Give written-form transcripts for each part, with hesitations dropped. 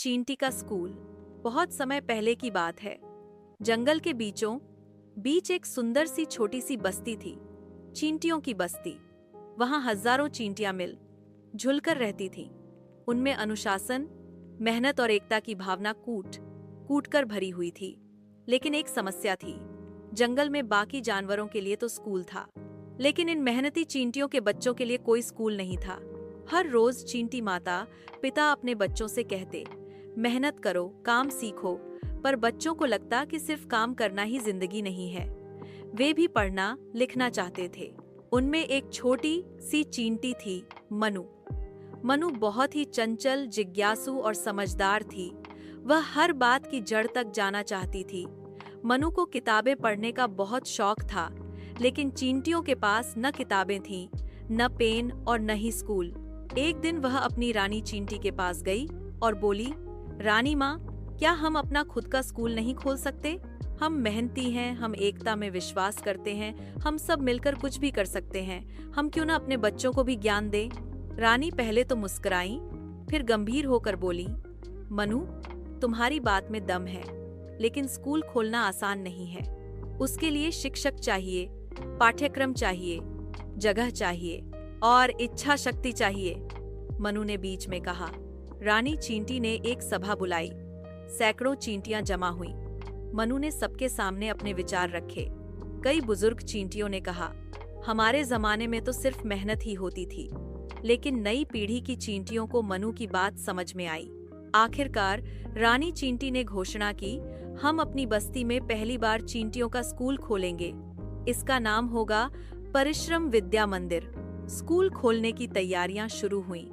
चींटी का स्कूल। बहुत समय पहले की बात है। जंगल के बीचों बीच एक सुंदर सी छोटी सी बस्ती थी, चींटियों की बस्ती। वहां हजारों चींटियां मिल झुलकर रहती थीं। उनमें अनुशासन, मेहनत और एकता की भावना कूट कूट कर भरी हुई थी। लेकिन एक समस्या थी। जंगल में बाकी जानवरों के लिए तो स्कूल था, लेकिन इन मेहनती चींटियों के बच्चों के लिए कोई स्कूल नहीं था। हर रोज चींटी माता पिता अपने बच्चों से कहते, मेहनत करो, काम सीखो, पर बच्चों को लगता कि सिर्फ काम करना ही जिंदगी नहीं है। वे भी पढ़ना लिखना चाहते थे। उनमें एक छोटी सी चींटी थी, मनु। मनु बहुत ही चंचल, जिज्ञासु और समझदार थी। वह हर बात की जड़ तक जाना चाहती थी। मनु को किताबें पढ़ने का बहुत शौक था, लेकिन चींटियों के पास न किताबें थीं, न पेन और न ही स्कूल। एक दिन वह अपनी रानी चींटी के पास गई और बोली, रानी माँ, क्या हम अपना खुद का स्कूल नहीं खोल सकते? हम मेहनती हैं, हम एकता में विश्वास करते हैं, हम सब मिलकर कुछ भी कर सकते हैं। हम क्यों ना अपने बच्चों को भी ज्ञान दें? रानी पहले तो मुस्कुराई, फिर गंभीर होकर बोली, मनु, तुम्हारी बात में दम है, लेकिन स्कूल खोलना आसान नहीं है। उसके लिए शिक्षक चाहिए, पाठ्यक्रम चाहिए, जगह चाहिए और इच्छा शक्ति चाहिए। मनु ने बीच में कहा। रानी चींटी ने एक सभा बुलाई। सैकड़ों चींटियां जमा हुईं। मनु ने सबके सामने अपने विचार रखे। कई बुजुर्ग चींटियों ने कहा, हमारे जमाने में तो सिर्फ मेहनत ही होती थी। लेकिन नई पीढ़ी की चींटियों को मनु की बात समझ में आई। आखिरकार रानी चींटी ने घोषणा की, हम अपनी बस्ती में पहली बार चींटियों का स्कूल खोलेंगे। इसका नाम होगा परिश्रम विद्या मंदिर। स्कूल खोलने की तैयारियां शुरू हुईं।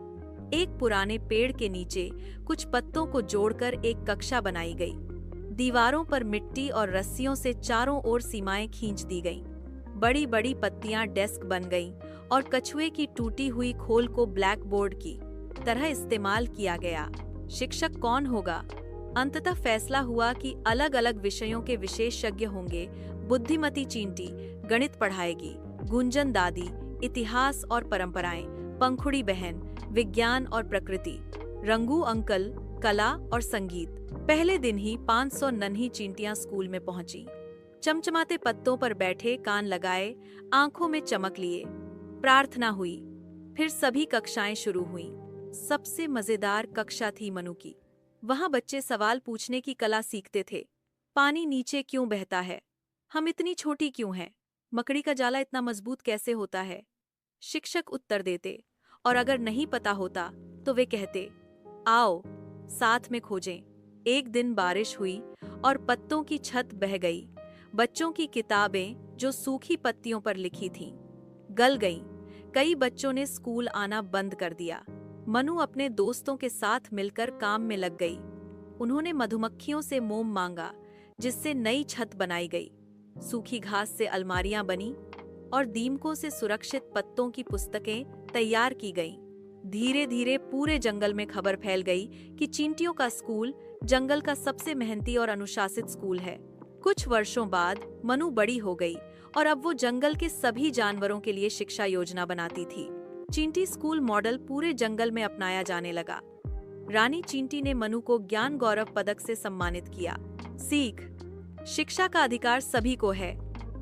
एक पुराने पेड़ के नीचे कुछ पत्तों को जोड़कर एक कक्षा बनाई गई। दीवारों पर मिट्टी और रस्सियों से चारों ओर सीमाएं खींच दी गईं। बड़ी बड़ी पत्तियां डेस्क बन गईं और कछुए की टूटी हुई खोल को ब्लैक बोर्ड की तरह इस्तेमाल किया गया। शिक्षक कौन होगा? अंततः फैसला हुआ कि अलग अलग विषयों के विशेषज्ञ होंगे। बुद्धिमती चींटी गणित पढ़ाएगी, गुंजन दादी इतिहास और परंपराएं, पंखुड़ी बहन विज्ञान और प्रकृति, रंगू अंकल कला और संगीत। पहले दिन ही 500 नन्ही चींटियां स्कूल में पहुंची। चमचमाते पत्तों पर बैठे, कान लगाए, आंखों में चमक लिए। प्रार्थना हुई, फिर सभी कक्षाएं शुरू हुईं। सबसे मजेदार कक्षा थी मनु की। वहां बच्चे सवाल पूछने की कला सीखते थे। पानी नीचे क्यों बहता है? हम इतनी छोटी क्यों हैं? मकड़ी का जाला इतना मजबूत कैसे होता है? शिक्षक उत्तर देते, और अगर नहीं पता होता तो वे कहते, आओ साथ में खोजें। एक दिन बारिश हुई और पत्तों की छत बह गई। बच्चों की किताबें जो सूखी पत्तियों पर लिखी थीं, गल गईं। कई बच्चों ने स्कूल आना बंद कर दिया। मनु अपने दोस्तों के साथ मिलकर काम में लग गई। उन्होंने मधुमक्खियों से मोम मांगा, जिससे नई छत बनाई गई। सूखी घास से अलमारियां बनी और दीमकों से सुरक्षित पत्तों की पुस्तकें तैयार की गईं। धीरे धीरे पूरे जंगल में खबर फैल गई कि चींटियों का स्कूल जंगल का सबसे मेहनती और अनुशासित स्कूल है। कुछ वर्षों बाद मनु बड़ी हो गई और अब वो जंगल के सभी जानवरों के लिए शिक्षा योजना बनाती थी। चींटी स्कूल मॉडल पूरे जंगल में अपनाया जाने लगा। रानी चींटी ने मनु को ज्ञान गौरव पदक से सम्मानित किया। सीख, शिक्षा का अधिकार सभी को है,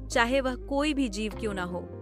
चाहे वह कोई भी जीव क्यों न हो।